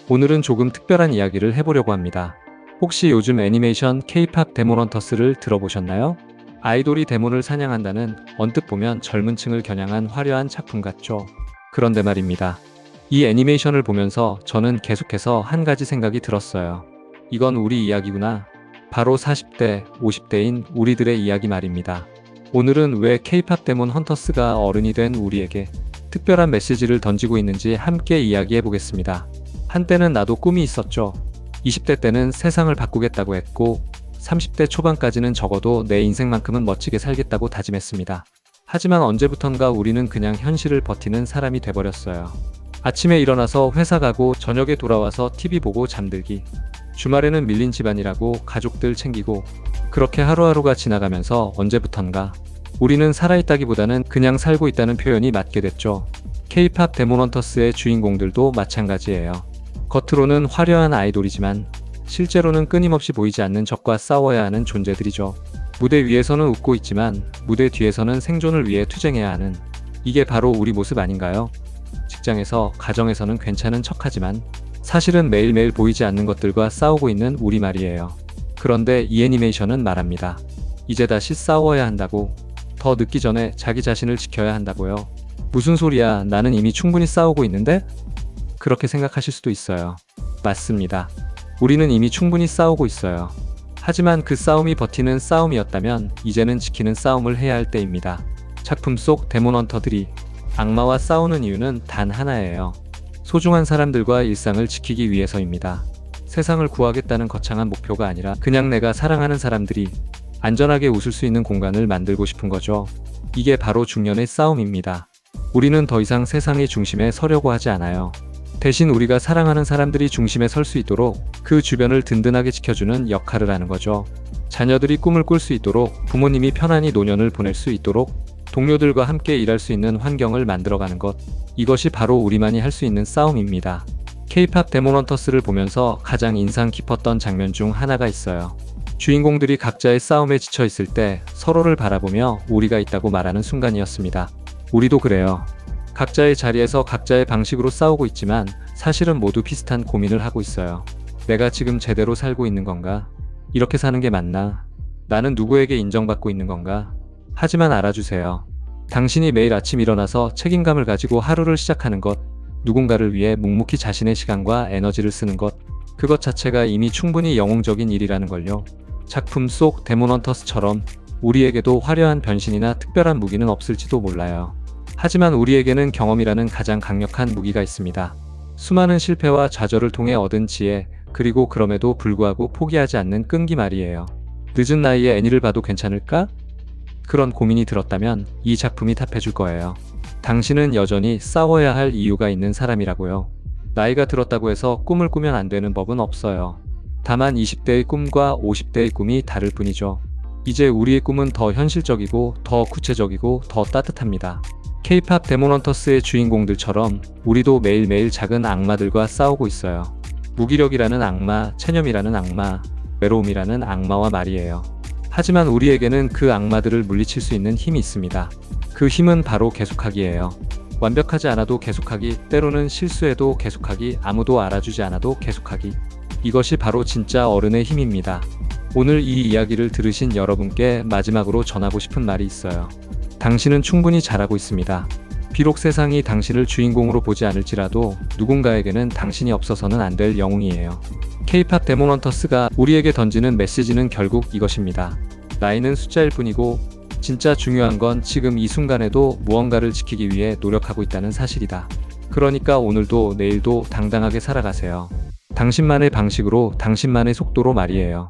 오늘은 조금 특별한 이야기를 해보려고 합니다. 혹시 요즘 애니메이션 K-팝 데몬헌터스를 들어보셨나요? 아이돌이 데몬을 사냥한다는 언뜻 보면 젊은 층을 겨냥한 화려한 작품 같죠. 그런데 말입니다. 이 애니메이션을 보면서 저는 계속해서 한 가지 생각이 들었어요. 이건 우리 이야기구나. 바로 40대, 50대인 우리들의 이야기 말입니다. 오늘은 왜 K-팝 데몬 헌터스가 어른이 된 우리에게 특별한 메시지를 던지고 있는지 함께 이야기해 보겠습니다. 한때는 나도 꿈이 있었죠. 20대 때는 세상을 바꾸겠다고 했고 30대 초반까지는 적어도 내 인생만큼은 멋지게 살겠다고 다짐했습니다. 하지만 언제부턴가 우리는 그냥 현실을 버티는 사람이 돼버렸어요. 아침에 일어나서 회사 가고 저녁에 돌아와서 TV 보고 잠들기. 주말에는 밀린 집안이라고 가족들 챙기고 그렇게 하루하루가 지나가면서 언제부턴가 우리는 살아있다기보다는 그냥 살고 있다는 표현이 맞게 됐죠. K-팝 데몬헌터스의 주인공들도 마찬가지예요. 겉으로는 화려한 아이돌이지만 실제로는 끊임없이 보이지 않는 적과 싸워야 하는 존재들이죠. 무대 위에서는 웃고 있지만 무대 뒤에서는 생존을 위해 투쟁해야 하는, 이게 바로 우리 모습 아닌가요? 직장에서, 가정에서는 괜찮은 척하지만 사실은 매일매일 보이지 않는 것들과 싸우고 있는 우리 말이에요. 그런데 이 애니메이션은 말합니다. 이제 다시 싸워야 한다고. 더 늦기 전에 자기 자신을 지켜야 한다고요. 무슨 소리야, 나는 이미 충분히 싸우고 있는데? 그렇게 생각하실 수도 있어요. 맞습니다. 우리는 이미 충분히 싸우고 있어요. 하지만 그 싸움이 버티는 싸움이었다면 이제는 지키는 싸움을 해야 할 때입니다. 작품 속 데몬헌터들이 악마와 싸우는 이유는 단 하나예요. 소중한 사람들과 일상을 지키기 위해서입니다. 세상을 구하겠다는 거창한 목표가 아니라 그냥 내가 사랑하는 사람들이 안전하게 웃을 수 있는 공간을 만들고 싶은 거죠. 이게 바로 중년의 싸움입니다. 우리는 더 이상 세상의 중심에 서려고 하지 않아요. 대신 우리가 사랑하는 사람들이 중심에 설 수 있도록 그 주변을 든든하게 지켜주는 역할을 하는 거죠. 자녀들이 꿈을 꿀 수 있도록, 부모님이 편안히 노년을 보낼 수 있도록, 동료들과 함께 일할 수 있는 환경을 만들어가는 것. 이것이 바로 우리만이 할 수 있는 싸움입니다. K-팝 데몬헌터스를 보면서 가장 인상 깊었던 장면 중 하나가 있어요. 주인공들이 각자의 싸움에 지쳐 있을 때 서로를 바라보며 우리가 있다고 말하는 순간이었습니다. 우리도 그래요. 각자의 자리에서 각자의 방식으로 싸우고 있지만 사실은 모두 비슷한 고민을 하고 있어요. 내가 지금 제대로 살고 있는 건가? 이렇게 사는 게 맞나? 나는 누구에게 인정받고 있는 건가? 하지만 알아주세요. 당신이 매일 아침 일어나서 책임감을 가지고 하루를 시작하는 것, 누군가를 위해 묵묵히 자신의 시간과 에너지를 쓰는 것, 그것 자체가 이미 충분히 영웅적인 일이라는 걸요. 작품 속 데몬헌터스처럼 우리에게도 화려한 변신이나 특별한 무기는 없을지도 몰라요. 하지만 우리에게는 경험이라는 가장 강력한 무기가 있습니다. 수많은 실패와 좌절을 통해 얻은 지혜, 그리고 그럼에도 불구하고 포기하지 않는 끈기 말이에요. 늦은 나이에 애니를 봐도 괜찮을까? 그런 고민이 들었다면 이 작품이 답해줄 거예요. 당신은 여전히 싸워야 할 이유가 있는 사람이라고요. 나이가 들었다고 해서 꿈을 꾸면 안 되는 법은 없어요. 다만 20대의 꿈과 50대의 꿈이 다를 뿐이죠. 이제 우리의 꿈은 더 현실적이고 더 구체적이고 더 따뜻합니다. K-팝 데몬헌터스의 주인공들처럼 우리도 매일매일 작은 악마들과 싸우고 있어요. 무기력이라는 악마, 체념이라는 악마, 외로움이라는 악마와 말이에요. 하지만 우리에게는 그 악마들을 물리칠 수 있는 힘이 있습니다. 그 힘은 바로 계속하기예요. 완벽하지 않아도 계속하기, 때로는 실수해도 계속하기, 아무도 알아주지 않아도 계속하기. 이것이 바로 진짜 어른의 힘입니다. 오늘 이 이야기를 들으신 여러분께 마지막으로 전하고 싶은 말이 있어요. 당신은 충분히 잘하고 있습니다. 비록 세상이 당신을 주인공으로 보지 않을지라도 누군가에게는 당신이 없어서는 안 될 영웅이에요. K-팝 데몬헌터스가 우리에게 던지는 메시지는 결국 이것입니다. 나이는 숫자일 뿐이고 진짜 중요한 건 지금 이 순간에도 무언가를 지키기 위해 노력하고 있다는 사실이다. 그러니까 오늘도 내일도 당당하게 살아가세요. 당신만의 방식으로, 당신만의 속도로 말이에요.